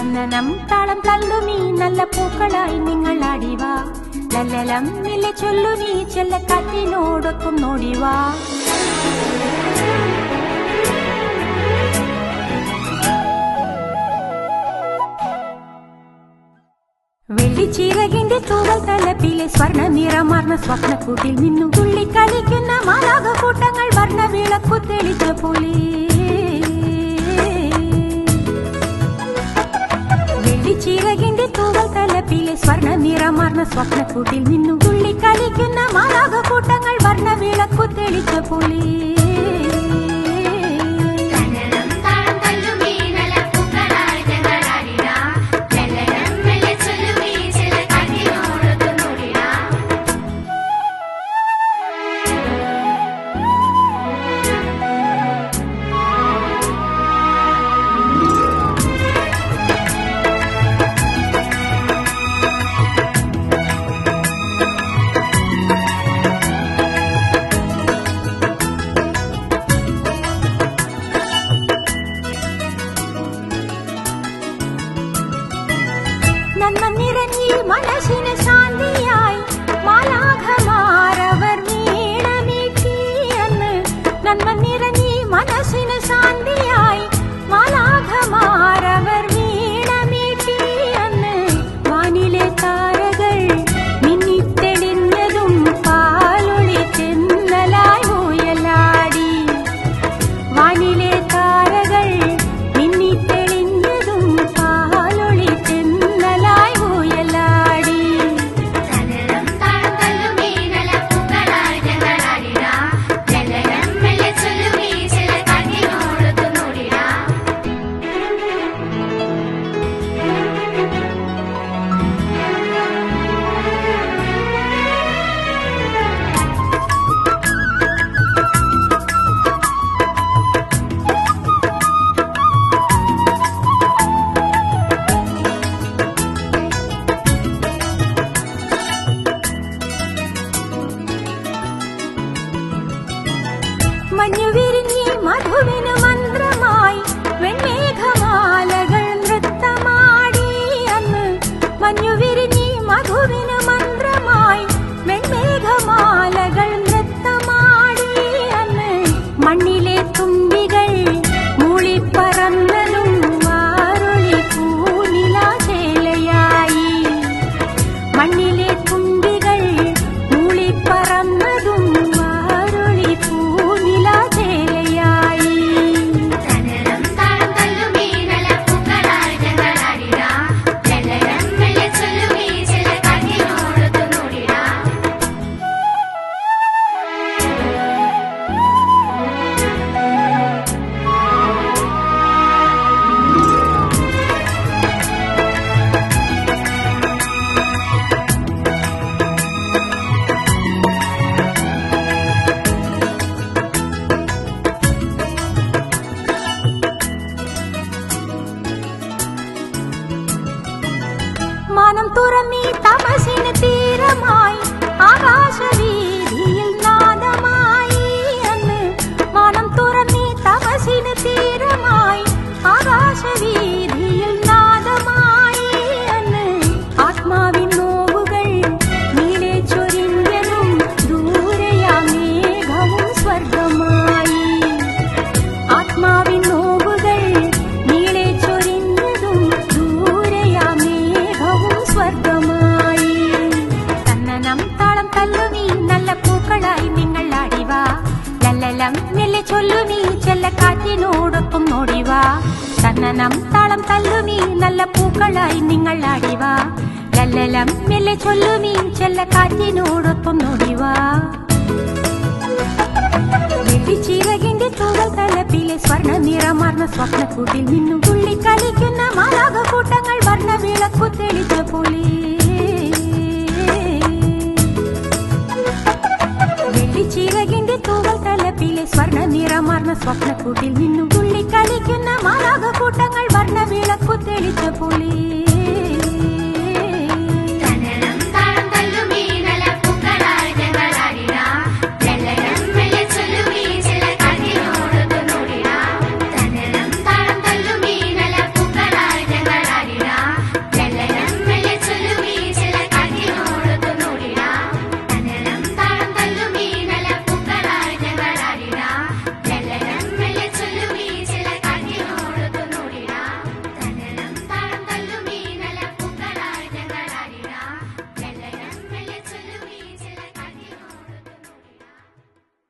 തന്നനം താളം തല്ലുമീ നല്ല പൂക്കളായി നിങ്ങൾ ആടിവാ ലല്ലലം നില ചൊല്ലുമീ ചെല്ലക്കാറ്റിനോടൊപ്പം നോടിവാ വെള്ളിച്ചിറകിന്റെ തൂവൽ തലപ്പിലെ സ്വർണ്ണ നിറമാർന്ന സ്വപ്നക്കൂട്ടിൽ നിന്നും തുള്ളിക്കളിക്കുന്ന മാലാഖക്കൂട്ടങ്ങൾ വർണ്ണവിളക്കു തെളിച്ച പോലെ വെള്ളിച്ചിറകിന്റെ തൂവൽ തലപ്പിലെ സ്വർണ്ണ നിറമാർന്ന സ്വപ്നക്കൂട്ടിൽ നിന്നും തുള്ളിക്കളിക്കുന്ന മാലാഖക്കൂട്ടങ്ങൾ വർണ്ണവിളക്കു തെളിച്ച പോലെ മനസ്സിന് ശാന്തിയായി മാലാഖമാരവർ വീണമീട്ടി അന്ന് നന്മ നിറഞ്ഞി മനസ്സിന് ശാന്തിയായി മാലാഖമാരവർ വീണമീട്ടി അന്ന് വാനിലെ താരകൾ മിന്നിത്തെളിഞ്ഞതും പാലൊളി ചെന്നലായി ഊയലാടി വാനിലെ താരകൾ മിന്നിത്തെളിഞ്ഞതും പാലൊളി ചെന്നലായി മഞ്ഞുവിരിഞ്ഞി മധുവിന് മന്ത്രമായി വെൺമേഘമാലകൾ നൃത്തമാടി അന്ന് മഞ്ഞുവിരിഞ്ഞി മധുവിന് മന്ത്രമായി വെൺമേഘമാലകൾ നൃത്തമാടി അന്ന് മണ്ണിലെ തുമ്പികൾ മൂളിപ്പറന്നതും വാരൊളി പൂനിലാശേലയായി മണ്ണിലെ തുമ്പികൾ മൂളിപ്പറന്നതും മാനം തുറന്നീ തപസിന് തീരമായി ആകാശവീതിയിൽ നാദമായി അന്ന് മാനം തുറന്നീ തപസിന് തീരമായി ആകാശവീതിയിൽ നാദമായി അന്ന് ആത്മാവിൻ നോവുകൾ നീലെ ചൊരിഞ്ഞതും ദൂരെയാ മേഘവും സ്വർഗമായി ആത്മാവിൻ നോവുകൾ നീലെ ചൊരിഞ്ഞതും ദൂരെയാ സ്വർഗമായി തന്നനം താളം തല്ലുമീ നല്ല പൂക്കളായി നിങ്ങൾ ആടിവാ ലല്ലലം മെല്ലെ ചൊല്ലുമീ ചെല്ലക്കാറ്റിനോടൊപ്പം നോടിവാ തന്നനം താളം തല്ലുമീ നല്ല പൂക്കളായി നിങ്ങൾ ആടിവാ ലല്ലലം മെല്ലെ ചൊല്ലുമീ ചെല്ലക്കാറ്റിനോടൊപ്പം നോടിവാ വെള്ളിച്ചിറകിന്റെ തൂവൽ തലപ്പിലെ സ്വർണ്ണ നിറമാർന്ന സ്വപ്നക്കൂട്ടിൽ നിന്നും തുള്ളിക്കളിക്കുന്ന മാലാഖക്കൂട്ടങ്ങൾ വർണ്ണവിളക്കു തെളിച്ച പോലെ വെള്ളിച്ചിറകിന്റെ തൂവൽ തലപ്പിലെ സ്വർണ്ണ നിറമാർന്ന സ്വപ്നക്കൂട്ടിൽ നിന്നും തുള്ളിക്കളിക്കുന്ന മാലാഖക്കൂട്ടങ്ങൾ വർണ്ണവിളക്കു തെളിച്ച പോലെ